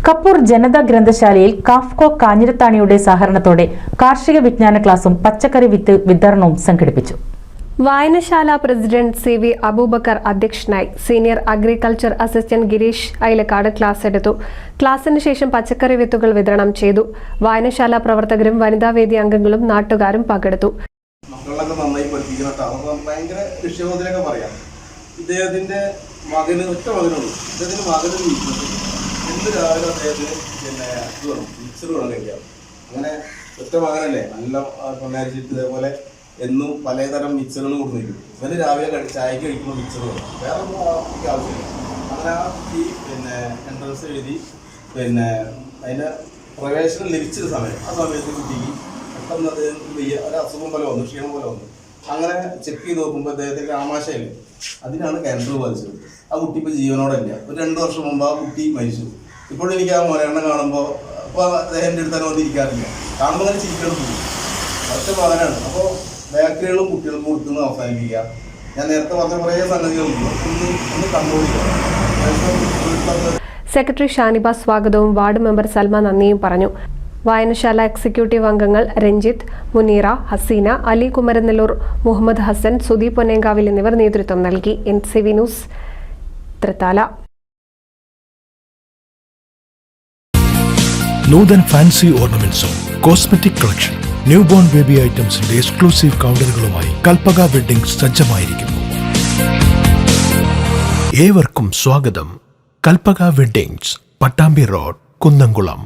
കപ്പൂർ ജനതാ ഗ്രന്ഥശാലയിൽ കാഫ്കോ കാഞ്ഞിരത്താണിയുടെ സഹകരണത്തോടെ കാർഷിക വിജ്ഞാന ക്ലാസും പച്ചക്കറി വിത്ത് വിതരണവും സംഘടിപ്പിച്ചു. വായനശാല പ്രസിഡന്റ് CV അബൂബക്കർ അധ്യക്ഷനായി. Senior agriculture assistant Girish Ailakkad class എടുത്തു. ക്ലാസിന് ശേഷം പച്ചക്കറി വിത്തുകൾ വിതരണം ചെയ്തു. വായനശാല പ്രവർത്തകരും വനിതാവേദി അംഗങ്ങളും നാട്ടുകാരും പങ്കെടുത്തു. മക്കളൊക്കെ നന്നായി പഠിപ്പിക്കണം. ഭയങ്കര വിഷയമൊക്കെ പറയാം. ഇദ്ദേഹത്തിന്റെ മകന് ഒറ്റ മകനുള്ളൂ. ഇദ്ദേഹത്തിന്റെ മകന് എന്ത് രാവിലെ അദ്ദേഹത്തിന് ഇത് വേണം, മിക്സർ വേണം കഴിക്കാം. അങ്ങനെ ഒറ്റ മകനല്ലേ, നല്ല കൊണ്ടാരിച്ചിട്ട് ഇതേപോലെ എന്നും പലതരം മിക്സറുകൾ കൊടുത്തിരിക്കും. ഇവന് രാവിലെ ചായക്ക് കഴിക്കുമ്പോൾ മിക്സർ വേണം, വേറെ ഒന്നും ആവശ്യമില്ല. അങ്ങനെ ആ കുട്ടി എൻട്രൻസ് എഴുതി അതിന് പ്രവേശനം ലഭിച്ചൊരു സമയം. ആ സമയത്ത് കുട്ടിക്ക് പെട്ടെന്ന് അദ്ദേഹം ഒരു അസുഖം പോലെ വന്നു, ക്ഷീണം പോലെ വന്നു. അങ്ങനെ ചെക്ക് ചെയ്ത് നോക്കുമ്പോൾ അദ്ദേഹത്തിന് ആമാശയല്ലേ, അതിനാണ് ക്യാൻസർ ബാധിച്ചത്. ആ കുട്ടി ഇപ്പോൾ ജീവനോടല്ല. ഒരു 2 വർഷം മുമ്പ് ആ കുട്ടി മരിച്ചു. ഇപ്പോഴും എനിക്ക് ആ മരണം കാണുമ്പോൾ അപ്പോൾ അദ്ദേഹത്തിൻ്റെ അടുത്ത് വന്നിരിക്കാറില്ല. കാണുമ്പോൾ തന്നെ ചിരിക്കണം പോകും. ഒറ്റ മകനാണ്. അപ്പോൾ ബേക്കറികളും കുട്ടികൾക്കും കൊടുക്കുന്നത് അവസാനിപ്പിക്കുക. ഞാൻ നേരത്തെ പറഞ്ഞ കുറേ സംഗതികളുണ്ട്, ഒന്ന് കൺട്രോൾ ചെയ്യുക. സെക്രട്ടറി ഷാനിബ സ്വാഗതവും വാർഡ് മെമ്പർ സൽമ നന്ദിയും പറഞ്ഞു. വായനശാല എക്സിക്യൂട്ടീവ് അംഗങ്ങൾ രഞ്ജിത്ത്, മുനീറ, ഹസീന, അലി കുമരനെല്ലൂർ, മുഹമ്മദ് ഹസൻ, സുദീപ് പൊന്നേങ്കാവിൽ എന്നിവർ നേതൃത്വം നൽകി. NCV news, Thrithala. Nuthan fancy ഓർണമെന്റ്സും cosmetic collection, new born baby ഐറ്റംസിന്റെ എക്സ്ക്ലൂസീവ് കൗണ്ടറുകളുമായി കൽപ്പക വെഡ്ഡിംഗ്സ് സജ്ജമായിരിക്കുന്നു. ഏവർക്കും സ്വാഗതം. Kalpaka weddings, Pattambi road, Kunnamkulam.